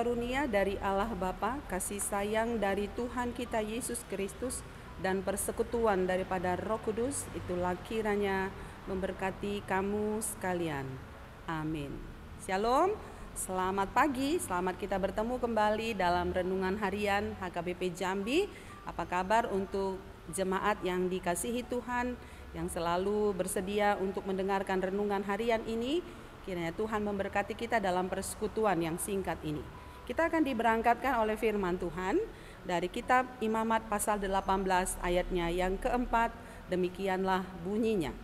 karunia dari Allah Bapa, kasih sayang dari Tuhan kita Yesus Kristus, dan persekutuan daripada Roh Kudus itulah kiranya memberkati kamu sekalian. Amin. Shalom, selamat pagi, selamat kita bertemu kembali dalam renungan harian HKBP Jambi. Apa kabar untuk jemaat yang dikasihi Tuhan, yang selalu bersedia untuk mendengarkan renungan harian ini? Kiranya Tuhan memberkati kita dalam persekutuan yang singkat ini. Kita akan diberangkatkan oleh firman Tuhan dari kitab Imamat pasal 18 ayatnya yang keempat. Demikianlah bunyinya.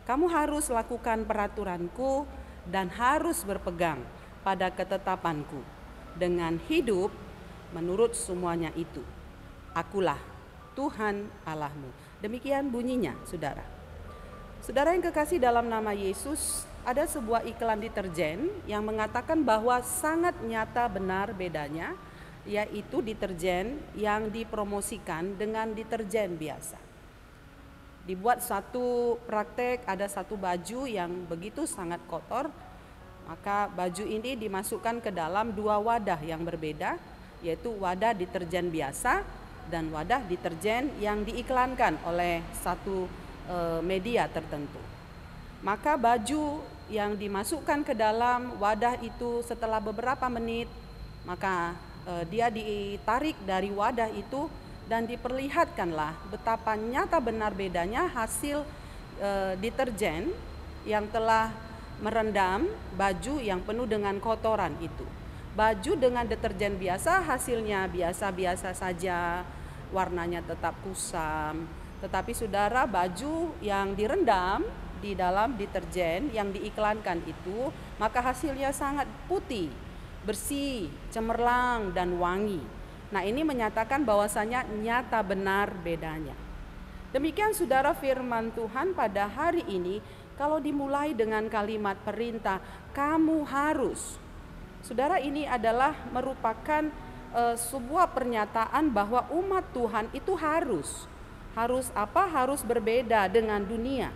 Kamu harus lakukan peraturanku dan harus berpegang pada ketetapanku dengan hidup menurut semuanya itu. Akulah Tuhan Allahmu. Demikian bunyinya, saudara. Saudara yang kekasih dalam nama Yesus, ada sebuah iklan deterjen yang mengatakan bahwa sangat nyata benar bedanya, yaitu deterjen yang dipromosikan dengan deterjen biasa. Dibuat satu praktek, ada satu baju yang begitu sangat kotor, maka baju ini dimasukkan ke dalam dua wadah yang berbeda, yaitu wadah deterjen biasa dan wadah deterjen yang diiklankan oleh satu media tertentu. Maka baju yang dimasukkan ke dalam wadah itu setelah beberapa menit, maka dia ditarik dari wadah itu dan diperlihatkanlah betapa nyata benar bedanya hasil deterjen yang telah merendam baju yang penuh dengan kotoran itu. Baju dengan deterjen biasa hasilnya biasa-biasa saja, warnanya tetap kusam. Tetapi saudara, baju yang direndam di dalam deterjen yang diiklankan itu, maka hasilnya sangat putih, bersih, cemerlang, dan wangi. Nah, ini menyatakan bahwasanya nyata benar bedanya. Demikian saudara firman Tuhan pada hari ini, kalau dimulai dengan kalimat perintah, kamu harus. Saudara, ini adalah merupakan sebuah pernyataan bahwa umat Tuhan itu harus apa? Harus berbeda dengan dunia.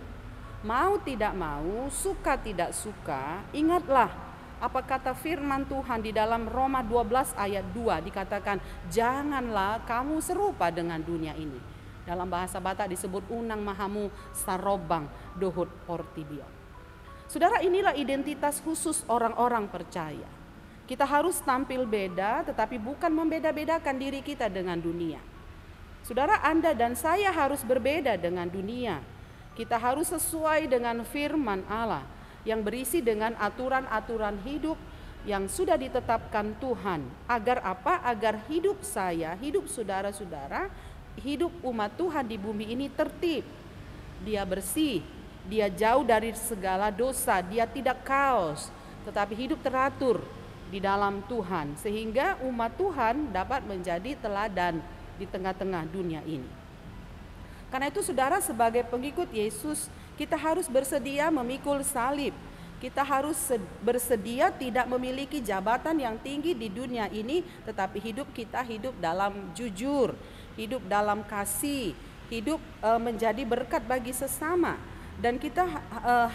Mau tidak mau, suka tidak suka, ingatlah apa kata firman Tuhan di dalam Roma 12 ayat 2 dikatakan, janganlah kamu serupa dengan dunia ini. Dalam bahasa Batak disebut unang mahamu sarobang dohut portibio. Saudara, inilah identitas khusus orang-orang percaya. Kita harus tampil beda, tetapi bukan membeda-bedakan diri kita dengan dunia. Saudara, Anda dan saya harus berbeda dengan dunia. Kita harus sesuai dengan firman Allah yang berisi dengan aturan-aturan hidup yang sudah ditetapkan Tuhan. Agar apa? Agar hidup saya, hidup saudara-saudara, hidup umat Tuhan di bumi ini tertib. Dia bersih, dia jauh dari segala dosa, dia tidak kaos, tetapi hidup teratur di dalam Tuhan. Sehingga umat Tuhan dapat menjadi teladan di tengah-tengah dunia ini. Karena itu saudara, sebagai pengikut Yesus, kita harus bersedia memikul salib. Kita harus bersedia tidak memiliki jabatan yang tinggi di dunia ini, tetapi hidup kita hidup dalam jujur, hidup dalam kasih, hidup menjadi berkat bagi sesama. Dan kita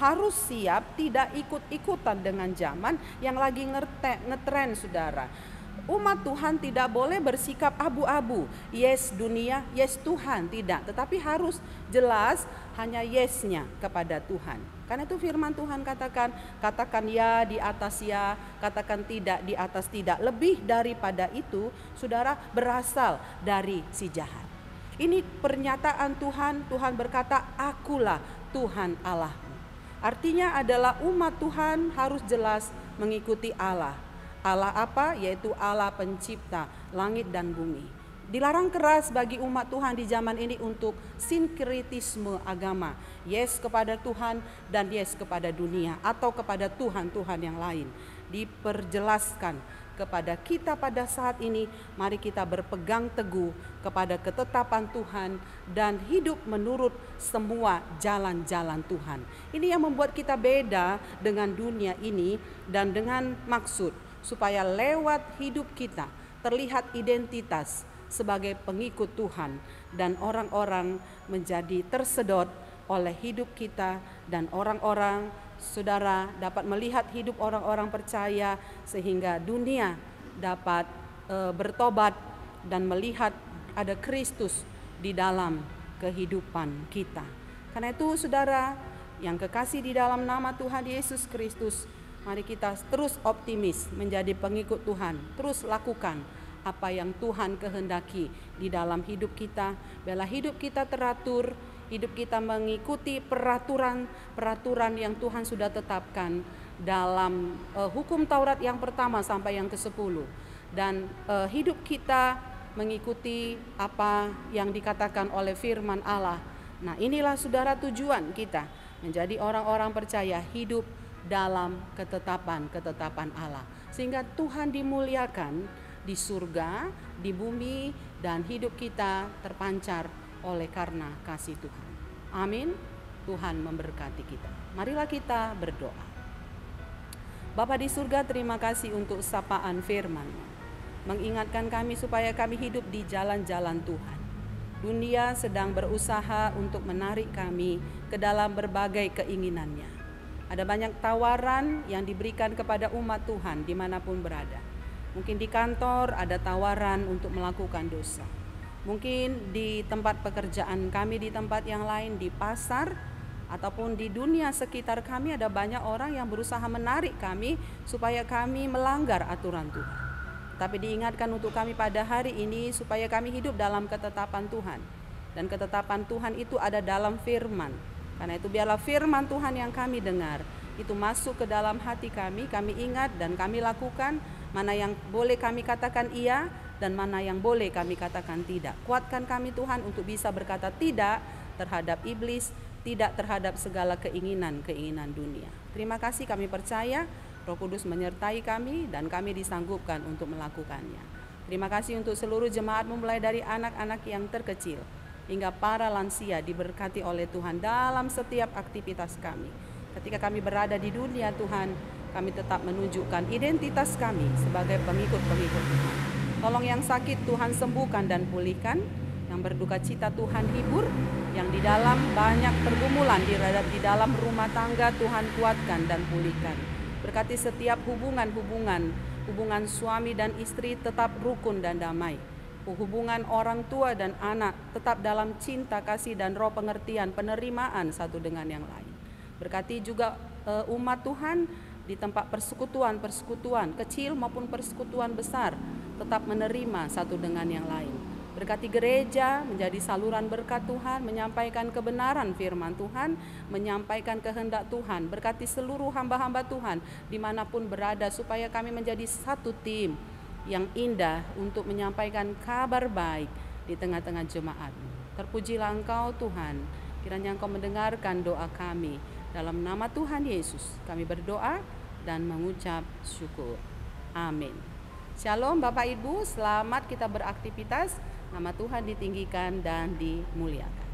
harus siap tidak ikut-ikutan dengan zaman yang lagi ngetren, saudara. Umat Tuhan tidak boleh bersikap abu-abu, yes dunia, yes Tuhan, tidak. Tetapi harus jelas hanya yesnya kepada Tuhan. Karena itu firman Tuhan katakan ya di atas ya, katakan tidak di atas tidak. Lebih daripada itu, saudara, berasal dari si jahat. Ini pernyataan Tuhan, Tuhan berkata, akulah Tuhan Allahmu. Artinya adalah umat Tuhan harus jelas mengikuti Allah. Allah apa? Yaitu Allah pencipta langit dan bumi. Dilarang keras bagi umat Tuhan di zaman ini untuk sinkretisme agama. Yes kepada Tuhan dan yes kepada dunia atau kepada Tuhan-Tuhan yang lain. Diperjelaskan kepada kita pada saat ini, mari kita berpegang teguh kepada ketetapan Tuhan dan hidup menurut semua jalan-jalan Tuhan. Ini yang membuat kita beda dengan dunia ini dan dengan maksud supaya lewat hidup kita terlihat identitas sebagai pengikut Tuhan dan orang-orang menjadi tersedot oleh hidup kita dan orang-orang, saudara, dapat melihat hidup orang-orang percaya sehingga dunia dapat bertobat dan melihat ada Kristus di dalam kehidupan kita. Karena itu saudara yang kekasih di dalam nama Tuhan Yesus Kristus, mari kita terus optimis menjadi pengikut Tuhan, terus lakukan apa yang Tuhan kehendaki di dalam hidup kita. Biarlah hidup kita teratur, hidup kita mengikuti peraturan yang Tuhan sudah tetapkan dalam hukum Taurat yang pertama sampai yang ke-10. Dan hidup kita mengikuti apa yang dikatakan oleh firman Allah. Nah, inilah saudara tujuan kita, menjadi orang-orang percaya hidup dalam ketetapan Allah. Sehingga Tuhan dimuliakan di surga, di bumi, dan hidup kita terpancar oleh karena kasih Tuhan. Amin. Tuhan memberkati kita. Marilah kita berdoa. Bapa di surga, terima kasih untuk sapaan firman-Mu, mengingatkan kami supaya kami hidup di jalan-jalan Tuhan. Dunia sedang berusaha untuk menarik kami ke dalam berbagai keinginannya. Ada banyak tawaran yang diberikan kepada umat Tuhan dimanapun berada. Mungkin di kantor ada tawaran untuk melakukan dosa. Mungkin di tempat pekerjaan kami, di tempat yang lain, di pasar, ataupun di dunia sekitar kami ada banyak orang yang berusaha menarik kami supaya kami melanggar aturan Tuhan. Tapi diingatkan untuk kami pada hari ini supaya kami hidup dalam ketetapan Tuhan. Dan ketetapan Tuhan itu ada dalam firman. Karena itu biarlah firman Tuhan yang kami dengar itu masuk ke dalam hati kami ingat dan kami lakukan. Mana yang boleh kami katakan iya dan mana yang boleh kami katakan tidak. Kuatkan kami Tuhan untuk bisa berkata tidak terhadap iblis, tidak terhadap segala keinginan dunia. Terima kasih, kami percaya Roh Kudus menyertai kami dan kami disanggupkan untuk melakukannya. Terima kasih untuk seluruh jemaat-Mu, mulai dari anak-anak yang terkecil hingga para lansia, diberkati oleh Tuhan dalam setiap aktivitas kami. Ketika kami berada di dunia Tuhan, kami tetap menunjukkan identitas kami sebagai pengikut-pengikut Tuhan. Tolong yang sakit Tuhan sembuhkan dan pulihkan, yang berduka cita Tuhan hibur, yang di dalam banyak pergumulan di dalam rumah tangga Tuhan kuatkan dan pulihkan. Berkati setiap hubungan suami dan istri tetap rukun dan damai. Hubungan orang tua dan anak tetap dalam cinta, kasih, dan roh pengertian, penerimaan satu dengan yang lain. Berkati juga umat Tuhan di tempat persekutuan kecil maupun persekutuan besar tetap menerima satu dengan yang lain. Berkati gereja menjadi saluran berkat Tuhan, menyampaikan kebenaran firman Tuhan, menyampaikan kehendak Tuhan. Berkati seluruh hamba-hamba Tuhan dimanapun berada, supaya kami menjadi satu tim yang indah untuk menyampaikan kabar baik di tengah-tengah jemaat. Terpujilah Engkau Tuhan, kiranya Engkau mendengarkan doa kami. Dalam nama Tuhan Yesus kami berdoa dan mengucap syukur. Amin. Shalom Bapak Ibu, selamat kita beraktivitas. Nama Tuhan ditinggikan dan dimuliakan.